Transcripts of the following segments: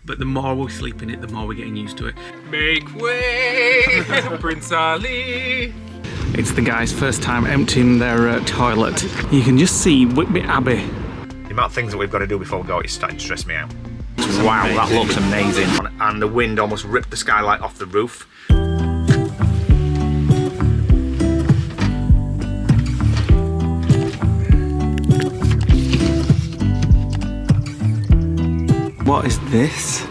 but the more we sleep in it, the more we're getting used to it. Make way, Prince Ali. It's the guys' first time emptying their toilet. You can just see Whitby Abbey. The amount of things that we've got to do before we go is starting to stress me out. Wow, that looks amazing. And the wind almost ripped the skylight off the roof. What is this?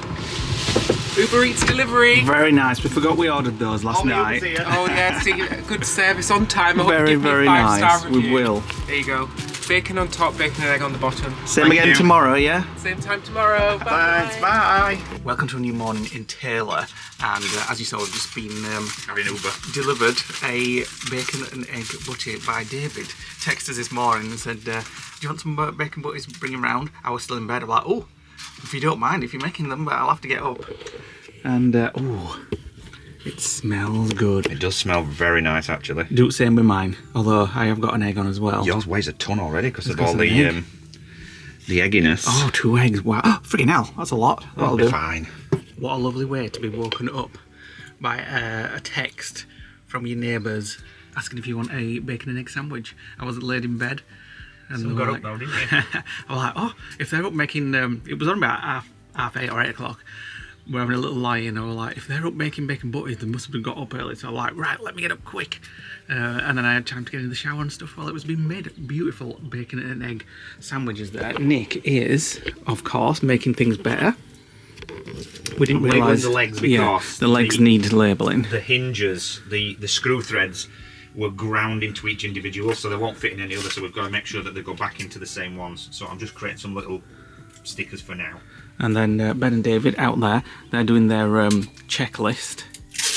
Uber Eats delivery. Very nice. We forgot we ordered those last night. Oh yeah, see, good service on time. I hope Very, you give me a very 5-star nice. review. We will. There you go. Bacon on top, bacon and egg on the bottom. Same Thank again you. tomorrow, yeah? Same time tomorrow. Bye. Thanks, bye. Welcome to a new morning in Taylor, and as you saw, we've just been Having Uber. delivered a bacon and egg butty by David. Texted us this morning and said, do you want some bacon butties bringing round? I was still in bed. I'm like, oh, if you don't mind, if you're making them, but I'll have to get up. And oh, it smells good. It does smell very nice, actually. Do the same with mine, although I have got an egg on as well. Yours weighs a ton already because of Because all of the the egginess. Oh, 2 eggs, wow. Oh, freaking hell, that's a lot. That'll It'll be do. fine. What a lovely way to be woken up by a text from your neighbours asking if you want a bacon and egg sandwich. I wasn't laid in bed. And Some they were got like, up though, didn't you? I was like, oh, if they're up making, it was on about half 8 or 8 o'clock. We're having a little lie in, and I was like, if they're up making bacon butties, they must have been got up early. So I'm like, right, let me get up quick. And then I had time to get in the shower and stuff while it was being made. Beautiful bacon and egg sandwiches there. Nick is, of course, making things better. We didn't I'm labelling realise the legs because the legs need labelling. The hinges, the screw threads were ground into each individual, so they won't fit in any other, so we've got to make sure that they go back into the same ones. So I'm just creating some little stickers for now. And then Ben and David out there, they're doing their checklist.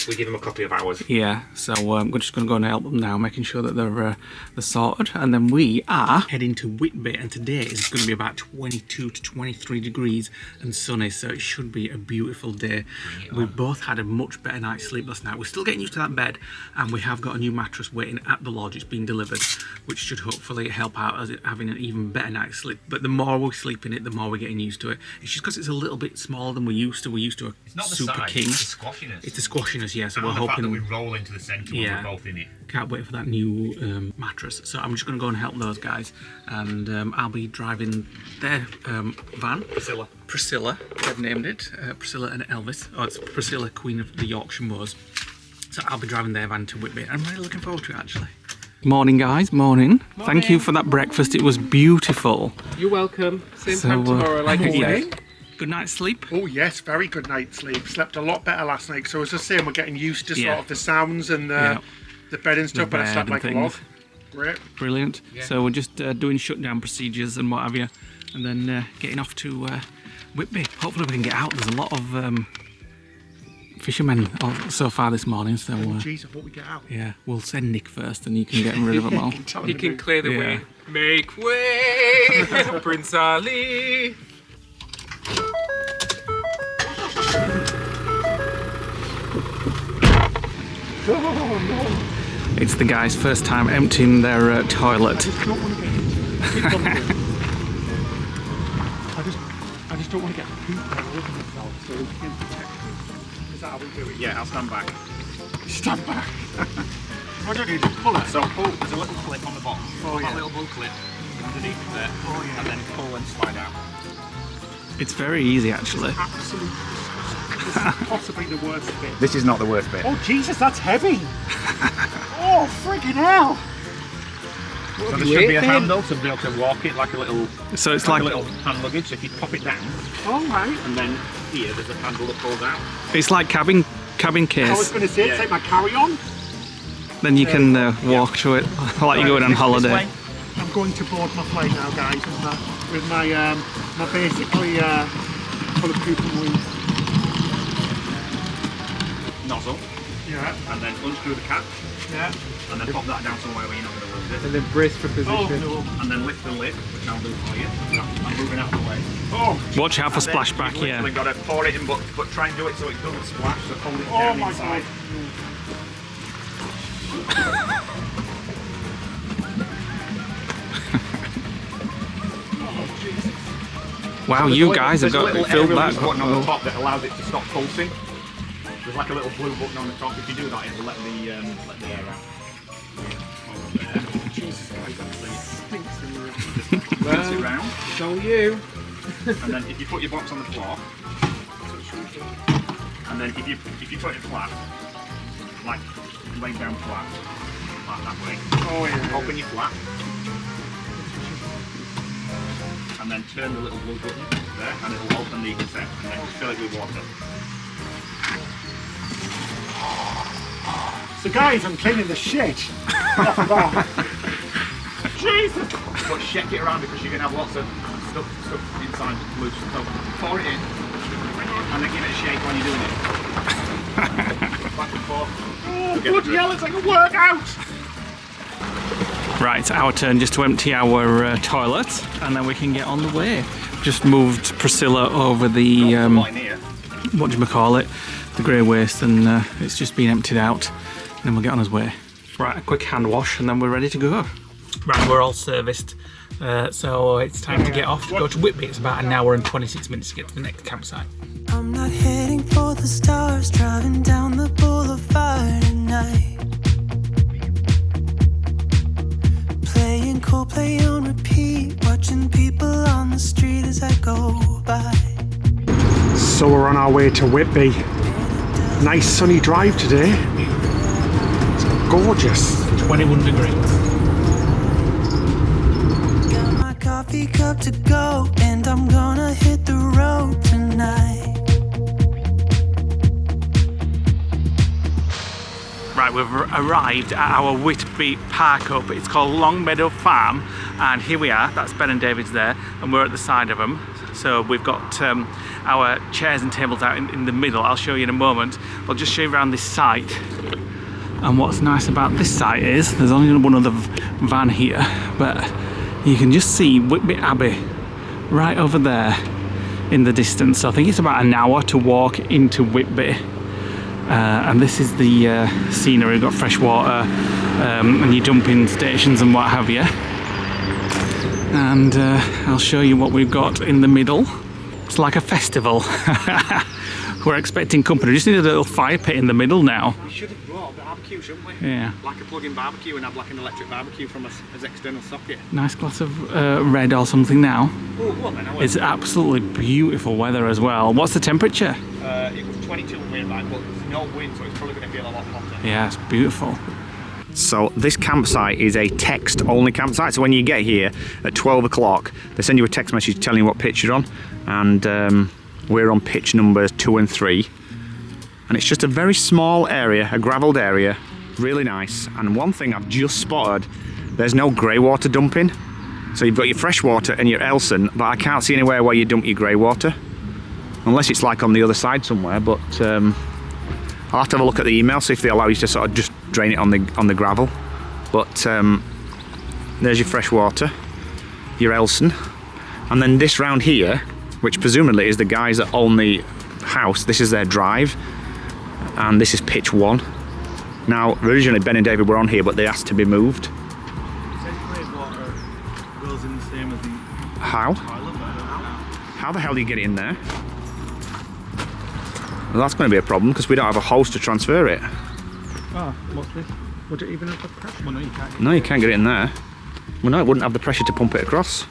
We give them a copy of ours. Yeah, so we're just going to go and help them now, making sure that they're sorted. And then we are heading to Whitby, and today is going to be about 22 to 23 degrees and sunny, so it should be a beautiful day. We both had a much better night's sleep last night. We're still getting used to that bed, and we have got a new mattress waiting at the lodge. It's been delivered, which should hopefully help out as it having an even better night's sleep. But the more we sleep in it, the more we're getting used to it. It's just because it's a little bit smaller than we're used to. We're used to a It's not the Super size, King. it's the squashiness. It's the squashiness, yeah. So And we're the fact that hoping. we roll into the centre when we're both in it. Can't wait for that new mattress. So I'm just going to go and help those guys, and I'll be driving their van. Priscilla, they've named it. Priscilla and Elvis. Oh, it's Priscilla, Queen of the Yorkshire Moors. So I'll be driving their van to Whitby. I'm really looking forward to it, actually. Morning, guys. Morning. Thank you for that breakfast. It was beautiful. You're welcome. Same time tomorrow, like I said. Good night's sleep. Oh yes, very good night's sleep. Slept a lot better last night. So I was just saying, we're getting used to sort of the sounds and the bed and stuff, but I slept like a log. Great. Brilliant. Yeah. So we're just doing shutdown procedures and what have you, and then getting off to Whitby. Hopefully we can get out. There's a lot of fishermen so far this morning. So Jeez, I thought we'd get out. yeah, we'll send Nick first, and he can get rid of them all. He can clear the way. Make way, Prince Ali. It's the guys' first time emptying their toilet. I just don't want to get poop all over myself, so we can protect me. Is that how we do it? Yeah, I'll stand back. Stand back. I don't need to pull it. So pull, there's a little clip on the bottom. Oh, That yeah. little blue clip underneath there. Oh, yeah. And then pull and slide out. It's very easy, actually. Absolutely disgusting. This is possibly the worst bit. This is not the worst bit. Oh Jesus, that's heavy! Oh friggin' hell! So there should be a handle to be able to walk it like a little. So it's like like a little hand luggage. So if you pop it down, All right. and then here there's a handle that pulls out. it's like cabin I was case. going to say, Yeah. take my carry-on. Then you can walk through it like you're going on This holiday. way. I'm going to board my flight now, guys, with my my basically full of poop and wee. Nozzle, Yeah. and then unscrew the cap, Yeah. and then pop that down somewhere where you're not going to lose it. And then brace for position. Oh no. And then lift the lid, which I'll do for you. I'm moving out of the way. Oh. Watch out for And then splashback, you've yeah. literally got to pour it in, but try and do it so it doesn't splash. So hold it Oh down my inside. God. Wow, you guys have got filled that. Button on the top that allows it to stop pulsing. There's like a little blue button on the top. If you do that, it'll let the air out. Jesus Christ, that stinks. Turn it round. So you. And then if you put your box on the floor, and then if you put it flat, like laying down flat, like that way. Oh yeah. Open your flap. And then turn the little blue button there, and it'll open the cassette, and then fill it with water. So guys, I'm cleaning the shit. Jesus! But shake it around because you're going to have lots of stuff inside loose. So pour it in, and then give it a shake while you're doing it. Back and forth. Oh, bloody hell, it's like a workout! Right, our turn just to empty our toilet, and then we can get on the way. Just moved Priscilla over the whatchamacallit, the grey waste, and it's just been emptied out. And then we'll get on his way. Right, a quick hand wash, and then we're ready to go. Right, we're all serviced, so it's time to get off to go to Whitby. It's about an hour and 26 minutes to get to the next campsite. I'm not heading for the stars, driving down the boulevard at night. Playing Coldplay on repeat, watching people on the street as I go by. So we're on our way to Whitby. Nice sunny drive today. It's gorgeous. 21 degrees. Got my coffee cup to go, and I'm gonna hit the road tonight. Right, we've arrived at our Whitby park up. It's called Long Meadow Farm, and here we are. That's Ben and David's there, and we're at the side of them. So we've got our chairs and tables out in the middle. I'll show you in a moment. I'll just show you around this site. And what's nice about this site is there's only one other van here, but you can just see Whitby Abbey right over there in the distance. So I think it's about an hour to walk into Whitby. And this is the scenery. We've got fresh water and your dumping stations and what have you. And I'll show you what we've got in the middle. It's like a festival. We're expecting company. We just need a little fire pit in the middle now. We should have brought a barbecue, shouldn't we? Yeah. Like a plug-in barbecue and have like an electric barbecue from as external socket. Nice glass of red or something now. Oh, well then, It's absolutely beautiful weather as well. What's the temperature? It was 22 wind, but there's no wind, so it's probably going to feel a lot hotter. Yeah, it's beautiful. So this campsite is a text-only campsite. So when you get here at 12 o'clock, they send you a text message telling you what pitch you're on, and we're on pitch numbers 2 and 3. And it's just a very small area, a gravelled area, really nice. And one thing I've just spotted, there's no grey water dumping. So you've got your fresh water and your Elson, but I can't see anywhere where you dump your grey water. Unless it's like on the other side somewhere, but I'll have to have a look at the email, see if they allow you to sort of just drain it on the gravel. But there's your fresh water, your Elson, and then this round here, which presumably is the guys that own the house, this is their drive, and this is pitch 1. Now, originally Ben and David were on here, but they asked to be moved. How? How the hell do you get it in there? Well, that's going to be a problem because we don't have a hose to transfer it. Oh, what's this? Would it even have the pressure? Well, no, you can't. No, you can't get it in there. Well, no, it wouldn't have the pressure to pump it across.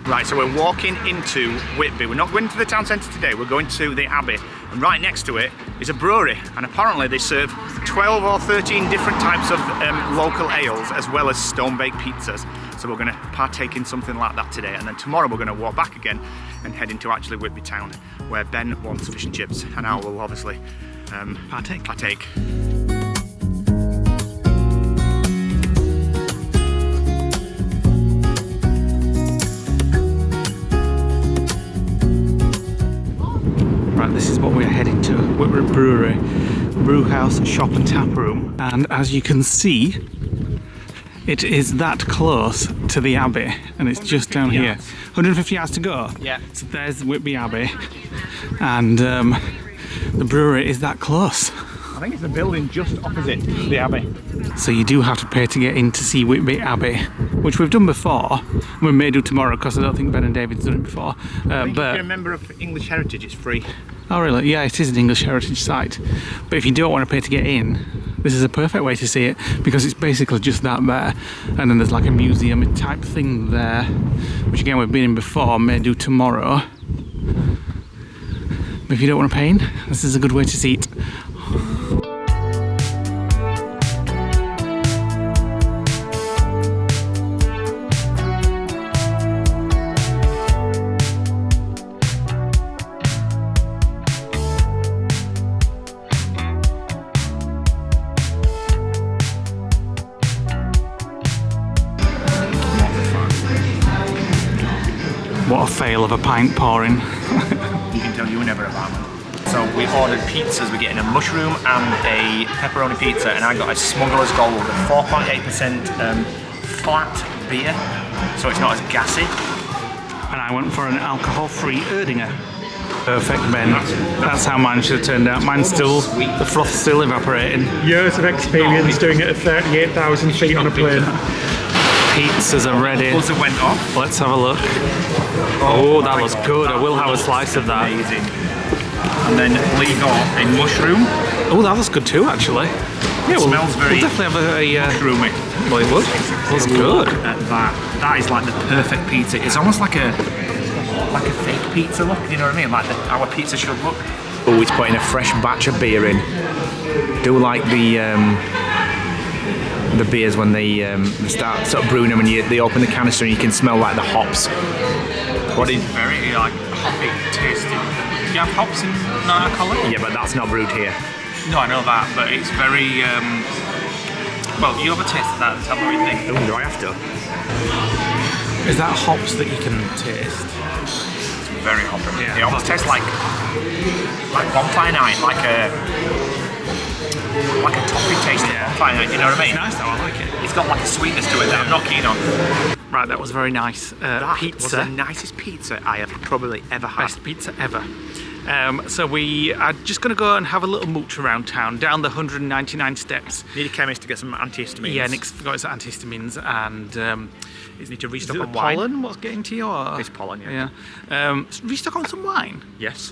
Right, so we're walking into Whitby. We're not going to the town centre today, we're going to the Abbey. And right next to it is a brewery. And apparently they serve 12 or 13 different types of local ales as well as stone-baked pizzas. So we're going to partake in something like that today. And then tomorrow we're going to walk back again and head into actually Whitby town, where Ben wants fish and chips and I will obviously partake. Right, this is what we're heading to, Whitby Brewery, brew house, shop and tap room. And as you can see, it is that close to the Abbey, and it's just down here. 150 yards to go? Yeah. So there's Whitby Abbey, and the brewery is that close. I think it's a building just opposite the Abbey. So you do have to pay to get in to see Whitby Abbey, which we've done before. We may do tomorrow because I don't think Ben and David's done it before. But if But you're a member of English Heritage, it's free. oh really? Yeah, it is an English heritage site. But if you don't want to pay to get in, this is a perfect way to see it because it's basically just that there, and then there's like a museum type thing there, which again we've been in before. May do tomorrow. But if you don't want to pay in, this is a good way to see it. What a fail of a pint pouring. You can tell you were never a barman. So we ordered pizzas. We're getting a mushroom and a pepperoni pizza, and I got a Smuggler's Gold, a 4.8% flat beer, so it's not as gassy. And I went for an alcohol-free Erdinger. Perfect, Ben. That's how mine should have turned out. Mine's still, the froth's still evaporating. Years of experience doing it at 38,000 feet on a plane. Pizzas are ready. Buzzer went off. Let's have a look. Oh, that looks good. I will have a slice of that. Amazing. And then Lee got a mushroom. Oh, that looks good too, actually. Yeah, we'll smells very definitely have a mushroomy. well, it would. Looks good. At that. That is like the perfect pizza. It's almost like a fake pizza look. You know what I mean? Like our pizza should look. Oh, it's putting a fresh batch of beer in. Do like the beers when they start sort of brewing them, and they open the canister and you can smell like the hops. What is Very like hoppy tasting. Do you have hops in non-alcoholic? Yeah, but that's not brewed here. No, I know that, but it's very. Well, you have a taste of that and tell me what you think. Ooh, do I have to? Is that hops that you can taste? It's very hoppy. Yeah. It almost tastes like bonfire night, like a toffee taste of bonfire night. You know what I mean? It's nice though. I like it. It's got like a sweetness to it that I'm not keen on. Right, that was very nice. That Pizza. was the nicest pizza I have probably ever had. Best pizza ever. So we are just going to go and have a little mooch around town, down the 199 steps. Need a chemist to get some antihistamines. Yeah, Nick's got his antihistamines and Need to is restock it on the wine. pollen what's getting to you? Or? It's pollen, yeah. Restock on some wine. Yes.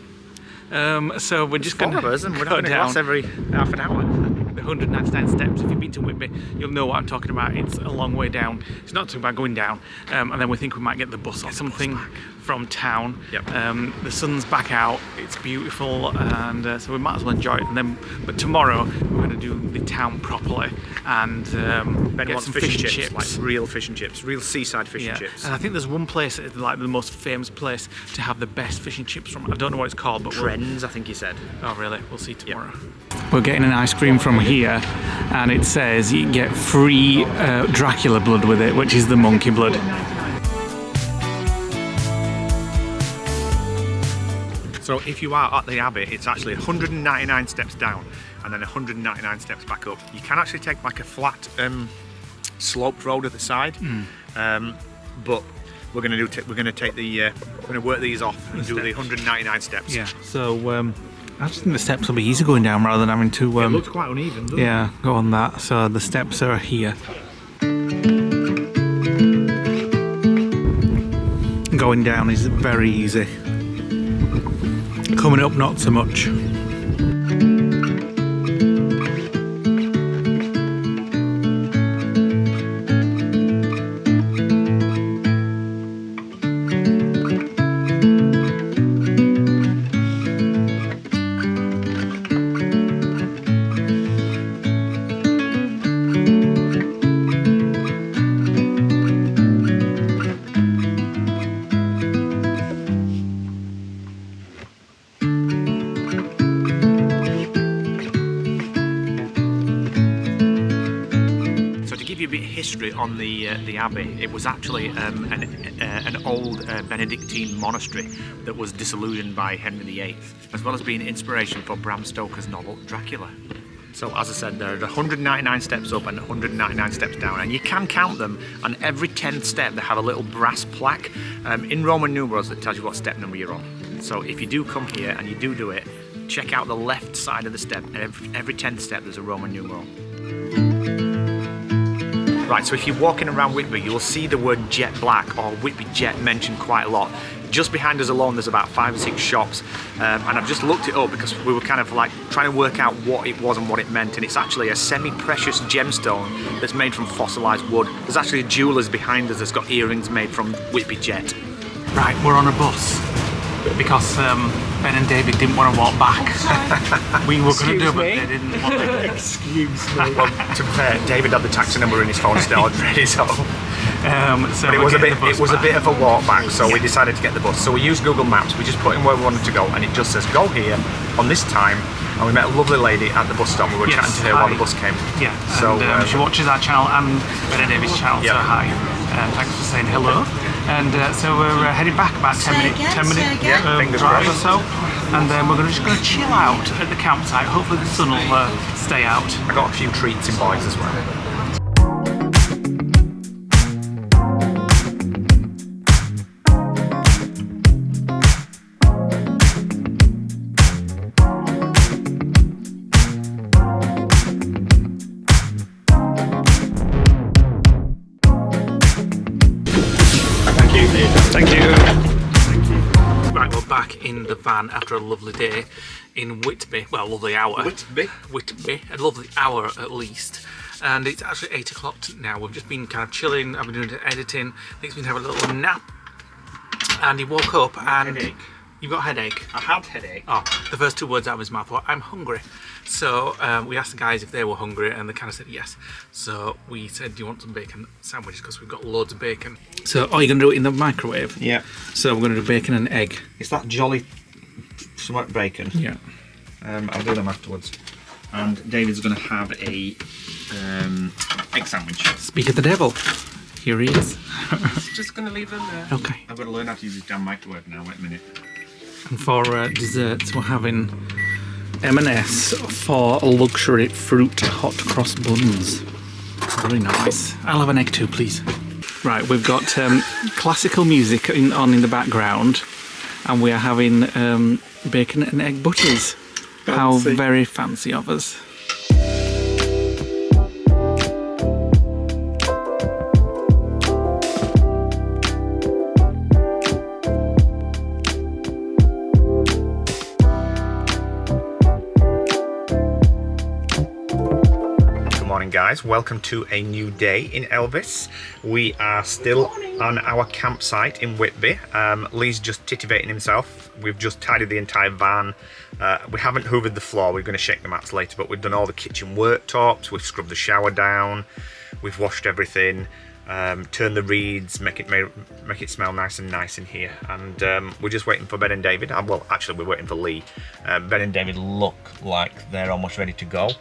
So we're just going to Four of us, and we're go having a down glass every half an hour. the 199 steps. If you've been to Whitby, you'll know what I'm talking about. It's a long way down. It's not too bad going down, and then we think we might get the bus or something from town. Yep. The sun's back out. It's beautiful, and so we might as well enjoy it. And then, but tomorrow we're going to do the town properly and Ben get wants some fish and chips. like real fish and chips, real seaside fish and chips. And I think there's one place, like the most famous place to have the best fish and chips from. I don't know what it's called, but Trends, I think you said. oh really? We'll see tomorrow. We're getting an ice cream from here, and it says you can get free Dracula blood with it, which is the monkey blood. So if you are at the Abbey, it's actually 199 steps down and then 199 steps back up. You can actually take like a flat sloped road at the side, but we're going to work these off and do the 199 steps. Yeah. So I just think the steps will be easy going down rather than having to. It looks quite uneven, doesn't it? Yeah, go on that. So the steps are here. Going down is very easy. Coming up, not so much. On the Abbey, it was actually an old Benedictine monastery that was disillusioned by Henry VIII, as well as being inspiration for Bram Stoker's novel Dracula. So as I said, there are 199 steps up and 199 steps down, and you can count them, and every 10th step they have a little brass plaque in Roman numerals that tells you what step number you're on. So if you do come here and you do it, check out the left side of the step, and every 10th step there's a Roman numeral. Right, so if you're walking around Whitby, you'll see the word Jet Black or Whitby Jet mentioned quite a lot. Just behind us alone there's about 5 or 6 shops, and I've just looked it up because we were kind of like trying to work out what it was and what it meant, and it's actually a semi-precious gemstone that's made from fossilised wood. There's actually a jeweller's behind us that's got earrings made from Whitby Jet. Right, we're on a bus because Ben and David didn't want to walk back. We were going to do it, but they didn't want to. Excuse me. Well, to be fair, David had the taxi number in his phone still ready, so... So but it was a bit of a walk back, so we decided to get the bus. So we used Google Maps. We just put in where we wanted to go, and it just says go here on this time. And we met a lovely lady at the bus stop. We were chatting to her while the bus came. Yeah. So she watches our channel and Ben and David's channel. So hi. Thanks for saying hello. And so we're heading back about 10 minute drive or so. And then we're just going to chill out at the campsite. Hopefully the sun will stay out. I got a few treats in boys as well. Thank you. Right, we're back in the van after a lovely day in Whitby. Well, a lovely hour. Whitby, a lovely hour at least. And it's actually 8 o'clock now. We've just been kind of chilling. I've been doing editing. Nick's been having a little nap. And he woke up and... Headache. You've got a headache? I had headache. Oh, the first 2 words out of his mouth were, I'm hungry. So we asked the guys if they were hungry and they kind of said yes. So we said, do you want some bacon sandwiches? Because we've got loads of bacon. So, you're going to do it in the microwave? Yeah. So we're going to do bacon and egg. It's that jolly smoked bacon. Yeah. I'll do them afterwards. And David's going to have a egg sandwich. Speak of the devil. Here he is. Just going to leave them there. Okay. I've got to learn how to use this damn microwave now. Wait a minute. And for desserts, we're having M&S for luxury fruit hot cross buns. Very nice. I'll have an egg too, please. Right, we've got classical music on in the background, and we are having bacon and egg butties. Fancy. How very fancy of us. Guys, welcome to a new day in Elddis. We are still on our campsite in Whitby. Lee's just titivating himself. We've just tidied the entire van. We haven't hoovered the floor. We're going to shake the mats later, but we've done all the kitchen worktops. We've scrubbed the shower down. We've washed everything. Turned the reeds, make it smell nice and nice in here. And we're just waiting for Ben and David. Well, actually, we're waiting for Lee. Ben and David look like they're almost ready to go.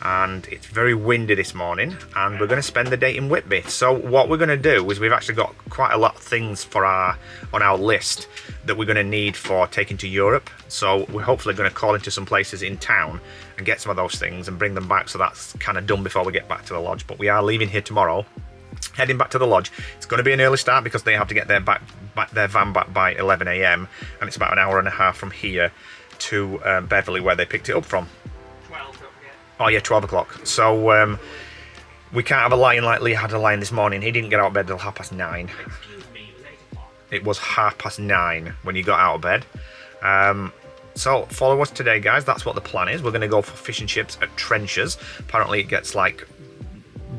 And it's very windy this morning, and we're going to spend the day in Whitby. So what we're going to do is we've actually got quite a lot of things on our list that we're going to need for taking to Europe. So we're hopefully going to call into some places in town and get some of those things and bring them back, so that's kind of done before we get back to the lodge. But we are leaving here tomorrow, heading back to the lodge. It's going to be an early start because they have to get their van back by 11 AM, and it's about an hour and a half from here to Beverley, where they picked it up from. Oh yeah, 12 o'clock. So we can't have a lion like Lee had a lion this morning. He didn't get out of bed till 9:30. It was 9:30 when he got out of bed. So follow us today, guys. That's what the plan is. We're going to go for fish and chips at Trenchers. Apparently it gets like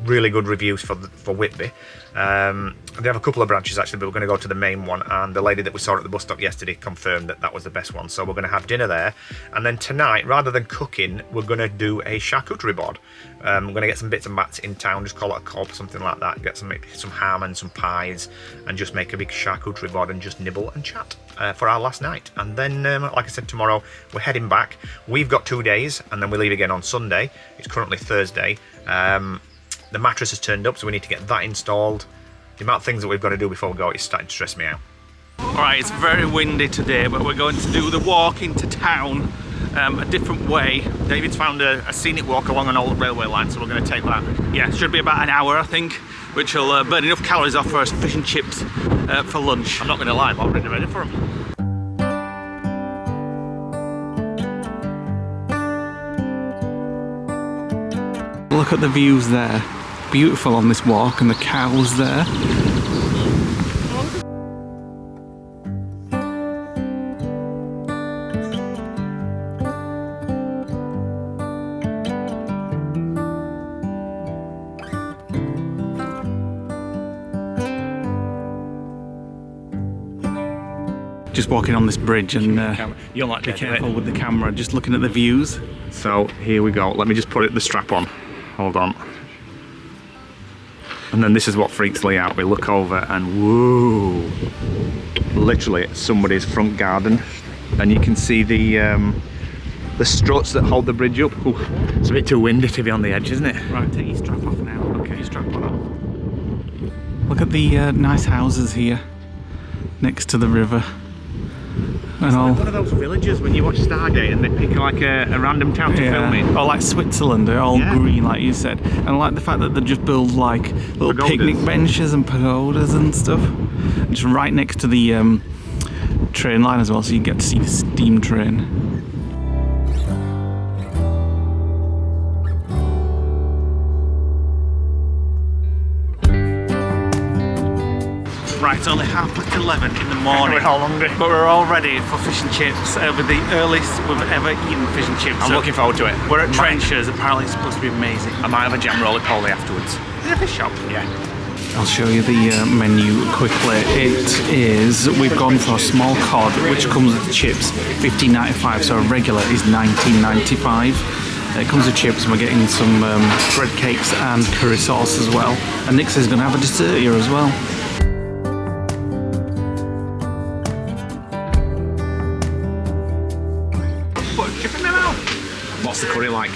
really good reviews for Whitby. They have a couple of branches actually, but we're going to go to the main one, and the lady that we saw at the bus stop yesterday confirmed that was the best one. So we're going to have dinner there, and then tonight, rather than cooking, we're going to do a charcuterie board. We're going to get some bits and bats in town, just call it a cob or something like that, get some ham and some pies, and just make a big charcuterie board and just nibble and chat for our last night. And then, like I said, tomorrow we're heading back. We've got 2 days, and then we leave again on Sunday. It's currently Thursday. The mattress has turned up, so we need to get that installed. The amount of things that we've got to do before we go is starting to stress me out. Alright, it's very windy today, but we're going to do the walk into town a different way. David's found a scenic walk along an old railway line, so we're going to take that. Yeah, it should be about an hour, I think, which will burn enough calories off for us fish and chips for lunch. I'm not going to lie, I'm already ready for them. look at the views there. Beautiful on this walk, and the cows there. Just walking on this bridge, and you're like be careful with the camera, just looking at the views. So here we go. Let me just put the strap on. Hold on. And then this is what freaks Lee out. We look over and whoa, literally somebody's front garden, and you can see the struts that hold the bridge up. Ooh, it's a bit too windy to be on the edge, isn't it? Right, take your strap off now. Okay, your strap on off. Look at the nice houses here next to the river. It's like one of those villages when you watch Stargate and they pick like a random town to film it. Or like Switzerland, they're all green like you said. And I like the fact that they just build like little picnic benches and pagodas and stuff. Just right next to the train line as well, so you get to see the steam train. Right, it's only 11:30 in the morning. We're all hungry. But we're all ready for fish and chips. It'll be the earliest we've ever eaten fish and chips. I'm looking forward to it. We're at Trenchers, apparently it's supposed to be amazing. I might have a jam roly-poly afterwards. Is it a fish shop? Yeah. I'll show you the menu quickly. We've gone for a small cod, which comes with chips, $15.95, so a regular is $19.95. It comes with chips, and we're getting some bread cakes and curry sauce as well. And Nick says he's going to have a dessert here as well. What's the curry like?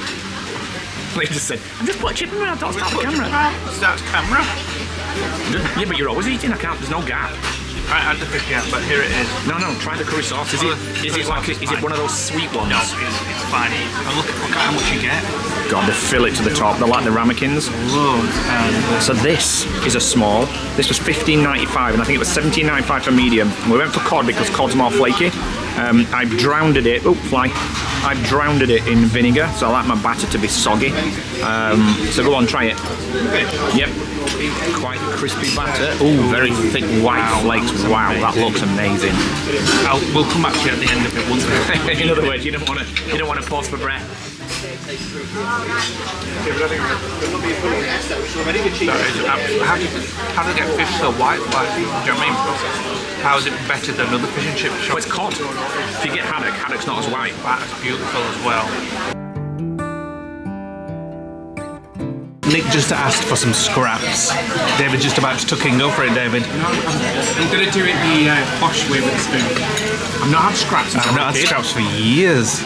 He just said, I just put a chip in my mouth, don't start the camera. Starts camera. Yeah, but you're always eating, I can't, there's no gap. I had the fish, yeah, but here it is. No, try the curry sauce. Is it one of those sweet ones? No, it's fine. And look at how much you get. God, they fill it to the top. They're like the ramekins. Loads. So this is a small. This was $15.95, and I think it was $17.95 for medium. We went for cod because cod's more flaky. I've drowned it. Oh, fly! I've drowned it in vinegar, so I like my batter to be soggy. So go on, try it. Yep. Quite crispy batter. Oh, very thick white flakes. Wow, that looks amazing. We'll come back to you at the end of it once. In other words, you don't want to pause for breath. How do you get fish so white? Like, do you know what I mean? How is it better than other fish and chip shops? Well, it's cod. If you get haddock's not as white. That's beautiful as well. Nick just asked for some scraps. David just about to tuck in. Go for it, David. I'm going to do it the posh way with the spoon. I've not had scraps. I've not had scraps for years.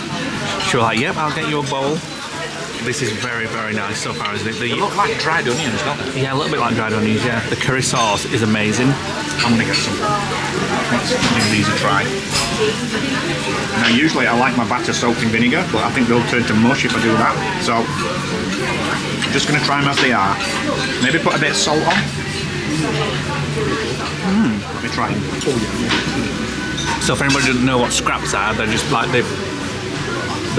She was like, yep, I'll get you a bowl. This is very, very nice so far, isn't it? They look like dried onions, don't they? Yeah, a little bit like dried onions, yeah. The curry sauce is amazing. I'm going to get some. Let's give these a try. Now, usually I like my batter soaked in vinegar, but I think they'll turn to mush if I do that. So, I'm just going to try them as they are. Maybe put a bit of salt on. Let me try them. So if anybody doesn't know what scraps are, they're just like the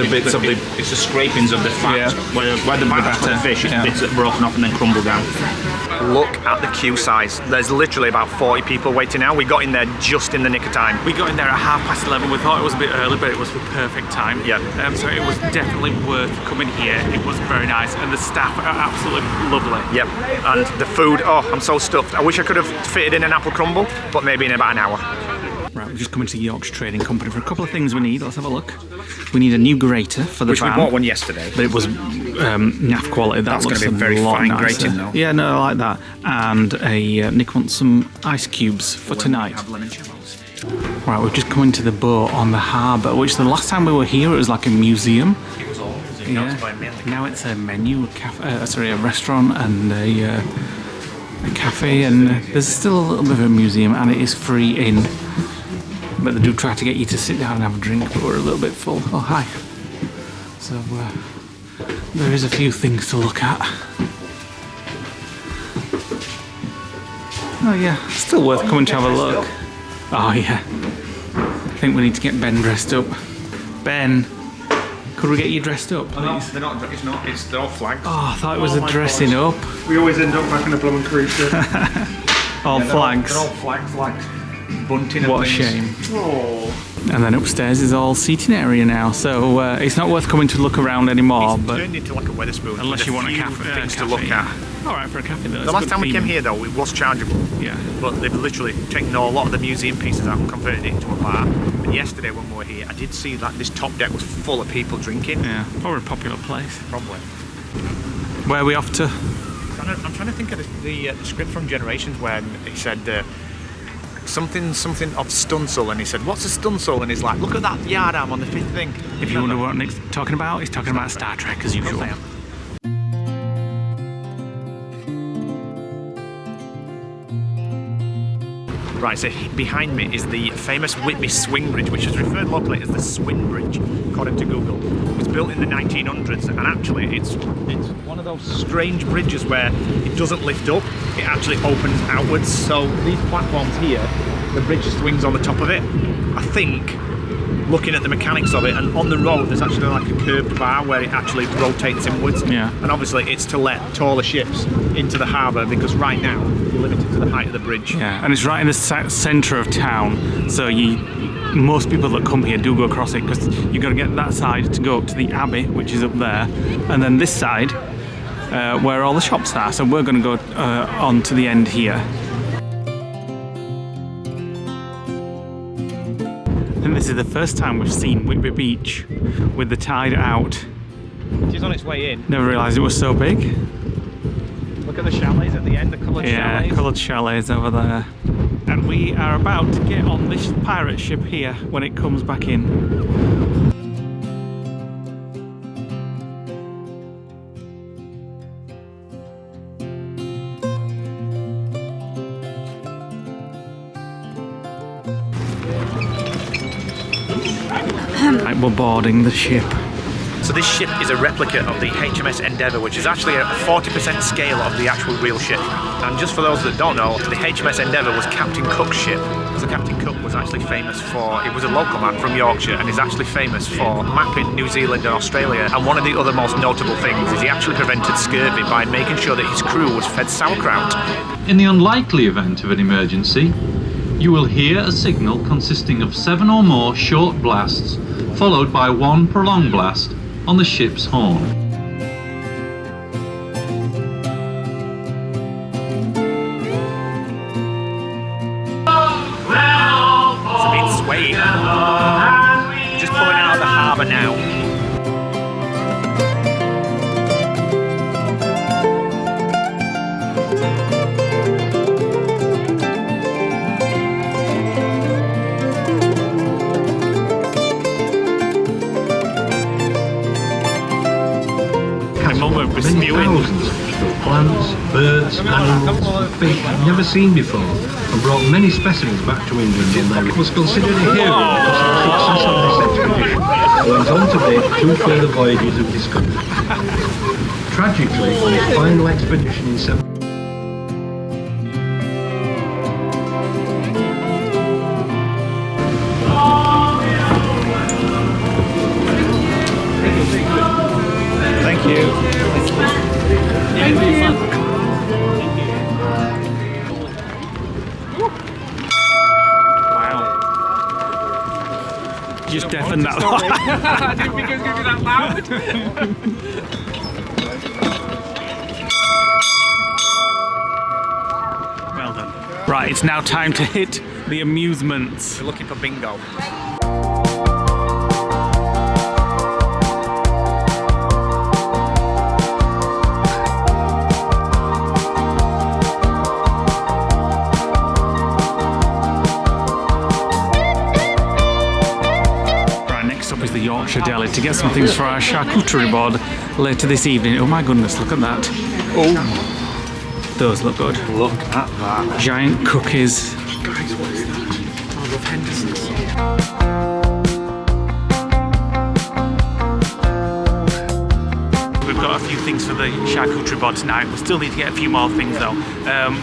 bits of the... It's the scrapings of the fat. Yeah. Where the batter's for the fish, it's bits that are broken off and then crumble down. Look at the queue size. There's literally about 40 people waiting now. We got in there just in the nick of time. We got in there at 11:30. We thought it was a bit early, but it was the perfect time. Yeah. So it was definitely worth coming here. It was very nice, and the staff are absolutely lovely. Yep. And the food, oh, I'm so stuffed. I wish I could have fitted in an apple crumble, but maybe in about an hour. Right, we're just coming to Yorkshire Trading Company for a couple of things we need. Let's have a look. We need a new grater for the van. We bought one yesterday. But it was naff quality. That's going to be a very fine grating though. Yeah, no, I like that. And Nick wants some ice cubes for tonight. Right, we've just come into the boat on the harbour, which the last time we were here it was like a museum. It was all museum. Yeah. Now it's a menu, a restaurant and a cafe, and there's still a little bit of a museum, and it is free in. But they do try to get you to sit down and have a drink, but we're a little bit full. Oh, hi. So there is a few things to look at. Oh yeah, still worth coming to have a look. Oh yeah. I think we need to get Ben dressed up. Ben, Could we get you dressed up, please? They're not. It's not. They're all flags. Oh, I thought it was a dressing up. We always end up back in a blooming cruise ship. All flags. They're all flags, like bunting. What a and shame. Oh. And then upstairs is all seating area now, so it's not worth coming to look around anymore. It's but turned into like a Wetherspoon. unless you want a cafe, things to look at. All right, for a cafe though. The last time we came here though, it was chargeable. Yeah. But they've literally taken a lot of the museum pieces out and converted it into a bar. And yesterday when we were here, I did see that this top deck was full of people drinking. Yeah, probably a popular place. Probably. Where are we off to? I'm trying to think of the script from Generations when he said something of Stunsel, and he said, "What's a Stunsel?" And he's like, "Look at that yard arm on the 5th thing." If you wonder what Nick's talking about, he's talking about Star Trek as usual. Right, so behind me is the famous Whitby Swing Bridge, which is referred locally as the Swing Bridge, according to Google. It was built in the 1900s, and actually it's one of those strange bridges where it doesn't lift up, it actually opens outwards. So these platforms here, the bridge swings on the top of it. I think, looking at the mechanics of it, and on the road there's actually like a curved bar where it actually rotates inwards. Yeah. And obviously it's to let taller ships into the harbour, because right now you're limited to the height of the bridge. Yeah, and it's right in the centre of town, so most people that come here do go across it, because you've got to get that side to go up to the Abbey, which is up there, and then this side where all the shops are. So we're going to go on to the end here. And this is the first time we've seen Whitby Beach with the tide out. She's on its way in. Never realised it was so big. Look at the chalets at the end, the coloured chalets. Yeah, coloured chalets over there. And we are about to get on this pirate ship here when it comes back in. Right, we're boarding the ship. So this ship is a replica of the HMS Endeavour, which is actually a 40% scale of the actual real ship. And just for those that don't know, the HMS Endeavour was Captain Cook's ship. So Captain Cook was actually famous for, he was a local man from Yorkshire, and is actually famous for mapping New Zealand and Australia. And one of the other most notable things is he actually prevented scurvy by making sure that his crew was fed sauerkraut. In the unlikely event of an emergency, you will hear a signal consisting of 7 or more short blasts, followed by 1 prolonged blast on the ship's horn. It's a bit swaying. Just pulling out of the harbour now. Many thousands of plants, birds, animals, and fish never seen before, and brought many specimens back to England in there. It was considered a hero because of the success of this expedition, and went on to make 2 further voyages of discovery. Tragically, on his final expedition in Thank you. Wow. Just deafened that lot. I didn't think it was going to be that loud. Well done. Right, it's now time to hit the amusements. We're looking for bingo. Is the Yorkshire Deli to get some things for our charcuterie board later this evening. Oh my goodness, look at that. Oh, those look good. Look at that. Giant cookies. Guys, what is that? I love Henderson's. We've got a few things for the charcuterie board tonight. We still need to get a few more things though.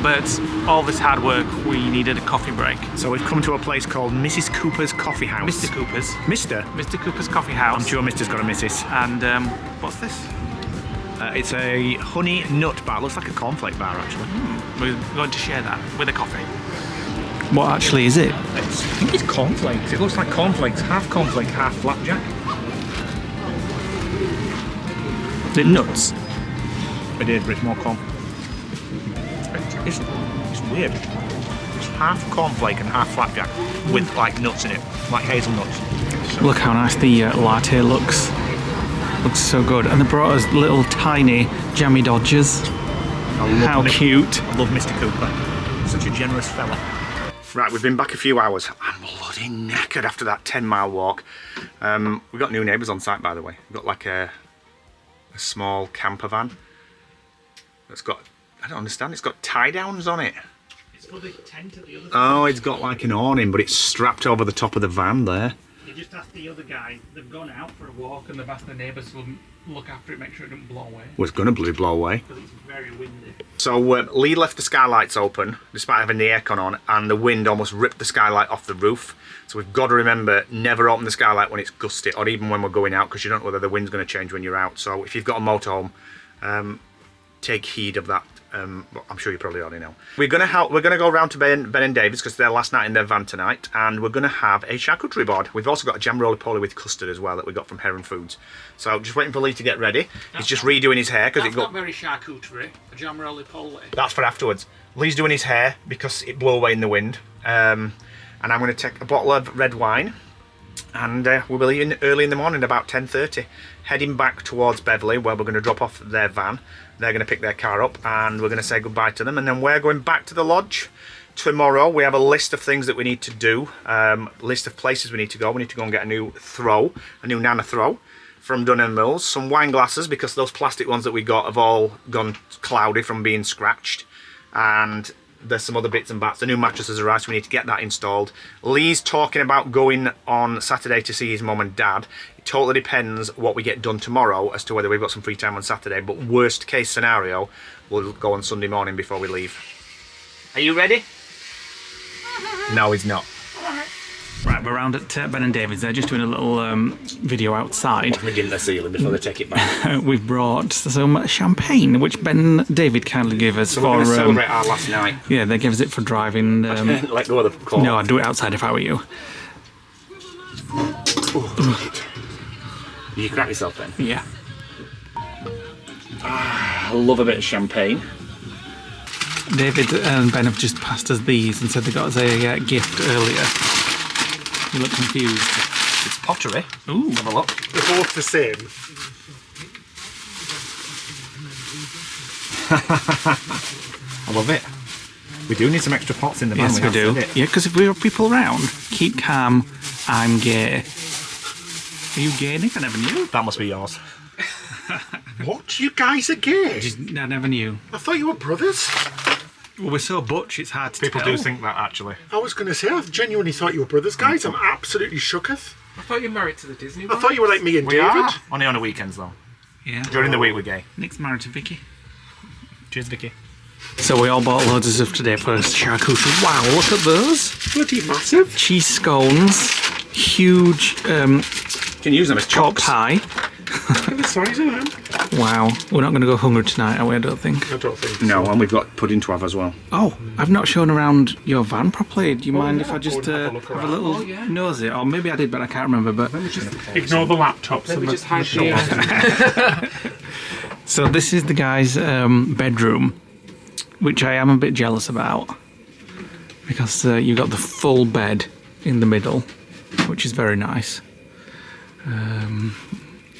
But all this hard work, we needed a coffee break. So we've come to a place called Mrs. Cooper's Coffee House. Mr. Cooper's. Mr. Cooper's Coffee House. I'm sure Mr's got a missus. And what's this? It's a honey nut bar. Looks like a cornflake bar, actually. We're going to share that with a coffee. What actually is it? I think it's cornflakes. It looks like cornflakes. Half cornflake, half flapjack. Is it nuts? It is, but it's more corn. It's weird. It's half cornflake and half flapjack with like nuts in it, like hazelnuts. Look how nice the latte looks. Looks so good. And they brought us little tiny jammy dodgers. How cute. I love Mr. Cooper. Such a generous fella. Right, we've been back a few hours. I'm bloody knackered after that 10-mile walk. We've got new neighbours on site, by the way. We've got like a small camper van that's got, I don't understand, it's got tie-downs on it. It's for the tent at the other Oh, it's got like an awning, but it's strapped over the top of the van there. You just asked the other guy, they've gone out for a walk and they've asked the neighbours to look after it, make sure it doesn't blow away. Well, it's going to blow away. Because it's very windy. So Lee left the skylights open, despite having the aircon on, and the wind almost ripped the skylight off the roof. So we've got to remember, never open the skylight when it's gusty, or even when we're going out, because you don't know whether the wind's going to change when you're out. So if you've got a motorhome, take heed of that. Well, I'm sure you probably already know. We're gonna go round to Ben and David's because they're last night in their van tonight, and we're gonna have a charcuterie board. We've also got a jam roly-poly with custard as well that we got from Heron Foods. So just waiting for Lee to get ready. He's just redoing his hair because it got not very charcuterie. A jam roly-poly. That's for afterwards. Lee's doing his hair because it blew away in the wind, and I'm going to take a bottle of red wine, and we'll be leaving early in the morning, about 10:30, heading back towards Beverley, where we're going to drop off their van. They're going to pick their car up, and we're going to say goodbye to them, and then we're going back to the lodge tomorrow. We have a list of things that we need to do, list of places we need to go. We need to go and get a new Nana throw from Dun & Mills, some wine glasses, because those plastic ones that we got have all gone cloudy from being scratched, and there's some other bits and bats. The new mattresses arrived, so we need to get that installed. Lee's talking about going on Saturday to see his mum and dad. It totally depends what we get done tomorrow as to whether we've got some free time on Saturday, but worst case scenario, we'll go on Sunday morning before we leave. Are you ready? No, he's not. Right, we're around at Ben and David's. They're just doing a little video outside. We didn't the ceiling before they take it back. We've brought some champagne, which Ben and David kindly gave us So for... we're going to celebrate our last night. Yeah, they gave us it for driving. Let go of the cork. No, I'd do it outside if I were you. You crack yourself then? Yeah. I love a bit of champagne. David and Ben have just passed us these and said they got us a gift earlier. You look confused. It's pottery. Ooh. Have a look. They're both the same. I love it. We do need some extra pots in the van. Yes, we do. Yeah, because if we have people around, keep calm, I'm gay. Are you gay, Nick? I never knew. That must be yours. What? You guys are gay? I never knew. I thought you were brothers. Well, we're so butch, it's hard to People tell. do think that, actually. I was going to say, I genuinely thought you were brothers, guys. I'm absolutely shooketh. I thought you were married to the Disney I thought you were like me and We David. are. Only on the weekends, though. Yeah. During the week, we're gay. Nick's married to Vicky. Cheers, Vicky. So we all bought loads of stuff today for a charcuterie. Wow, look at those. Bloody massive. Cheese scones. Huge You can use them as chalk chops. pie. Look at the size of them. Wow. We're not going to go hungry tonight, are we? I don't think. I don't think so. No, and we've got pudding to have as well. Oh, I've not shown around your van properly. Do you mind if I just Go and have a have look a little nosy? Or maybe I did, but I can't remember. But Ignore the laptops. Let me just hide the So this is the guy's bedroom, which I am a bit jealous about. Because you've got the full bed in the middle, which is very nice.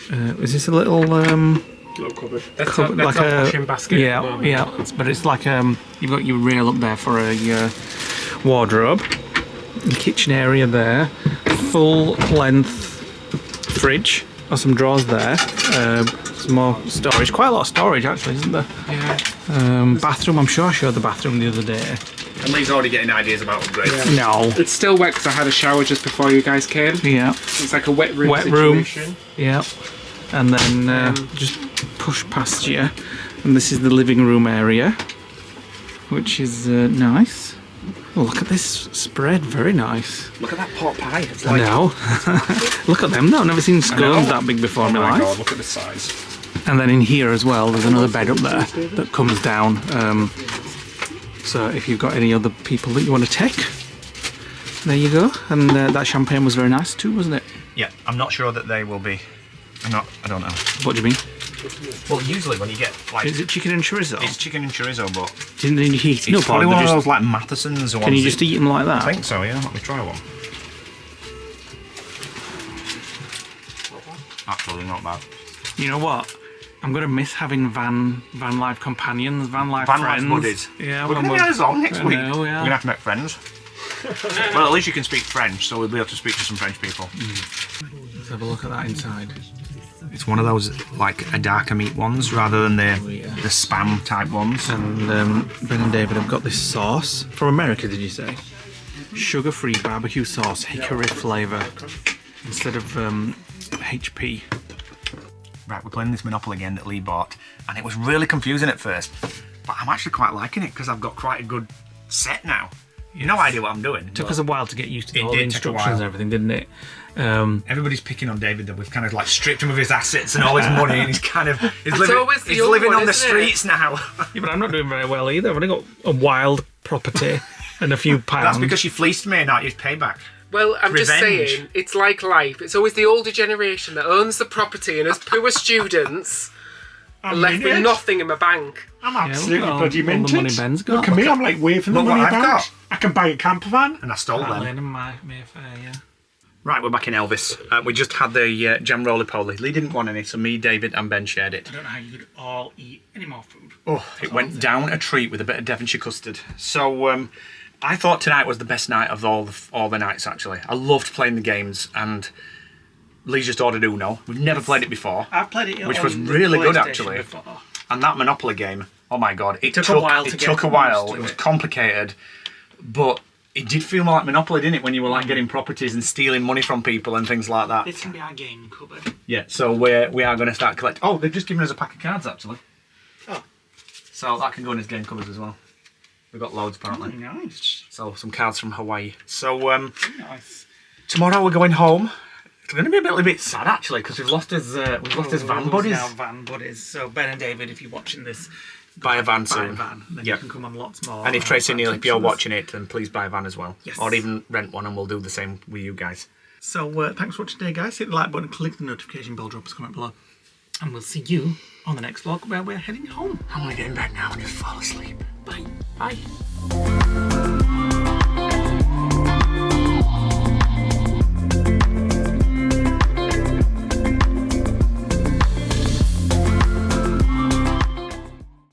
Is this a little... Little cupboard. That's Cupboard, a like a washing basket. yeah, but it's like you've got your rail up there for a wardrobe, the kitchen area there, full length fridge, or some drawers there, some more storage, quite a lot of storage actually, isn't there? Yeah. Bathroom, I'm sure I showed the bathroom the other day. And Lee's already getting ideas about upgrades. No. It's still wet because I had a shower just before you guys came. Yeah, It's like a wet room Wet room. situation. yeah, and then just push past you, and this is the living room area. which is nice. Oh, look at this spread, very nice. Look at that pot pie. It's I know. Look at them though, I've never seen scones that big before in my life. God, look at the size. And then in here as well, there's another bed up there that comes down. So if you've got any other people that you want to take, there you go. And that champagne was very nice too, wasn't it? Yeah, I'm not sure that they will be. I don't know. What do you mean? Well, usually when you get like... Is it chicken and chorizo? It's chicken and chorizo, but... Didn't need heating up? It's probably one of those like Matheson's ones. Can you just eat them like that? I think so, yeah. Let me try one. Actually, not bad. You know what? I'm going to miss having Vanlife companions, Vanlife friends. Buddies. Yeah, we're going to be on his own next week. Yeah. We're going to have to make friends. Well, at least you can speak French, so we'll be able to speak to some French people. Let's have a look at that inside. It's one of those, like, a darker meat ones, rather than the Spam type ones. And Ben and David have got this sauce. From America, did you say? Sugar-free barbecue sauce, hickory flavour. Instead of HP. Right, we're playing this Monopoly game that Lee bought, and it was really confusing at first, but I'm actually quite liking it because I've got quite a good set now. No idea what I'm doing. It took us a while to get used to all the did take a instructions while. and everything, didn't it? Everybody's picking on David though. We've kind of like stripped him of his assets and all his money, and he's kind of he's living on the streets now. Yeah, but I'm not doing very well either. I've only got a wild property and a few pounds. That's because you fleeced me and now you've payback. Well, I'm just Revenge. saying, it's like life. It's always the older generation that owns the property, and as poor students are left with nothing in my bank. I'm absolutely look at bloody all the minted. money Ben's got. Look at me, I'm like waving the Look money what I've about. got. I can buy a camper van. And I stole them. Lane and Mayfair, yeah. Right, we're back in Elvis. We just had the jam roly-poly. Lee didn't want any, so me, David and Ben shared it. I don't know how you could all eat any more food. Oh, it went down a treat with a bit of Devonshire custard. So I thought tonight was the best night of all the nights, actually. I loved playing the games, and Lee just ordered Uno. We've never played it before. I've played it which on was the really good, PlayStation actually. before. And that Monopoly game, oh my god, it took a while to It get took a used while. to It was it. complicated, but it did feel more like Monopoly, didn't it? When you were like getting properties and stealing money from people and things like that. This can be our game cupboard. Yeah, so we are going to start collecting. Oh, they've just given us a pack of cards, actually. Oh. So that can go in as game covers as well. We've got loads, apparently. Nice. So some cards from Hawaii. So Nice. tomorrow we're going home. It's going to be a little bit sad, actually, because we've lost his van buddies. Now van buddies. So Ben and David, if you're watching this, Buy a van buy soon. a van. Then Yep. you can come on lots more. And if Tracy and Neil, if you're attractions. watching it, then please buy a van as well. Yes. Or even rent one, and we'll do the same with you guys. So thanks for watching today, guys. Hit the like button, click the notification bell, drop us a comment below. And we'll see you on the next vlog where we're heading home. I'm going to get in bed now and just fall asleep. Bye. Bye.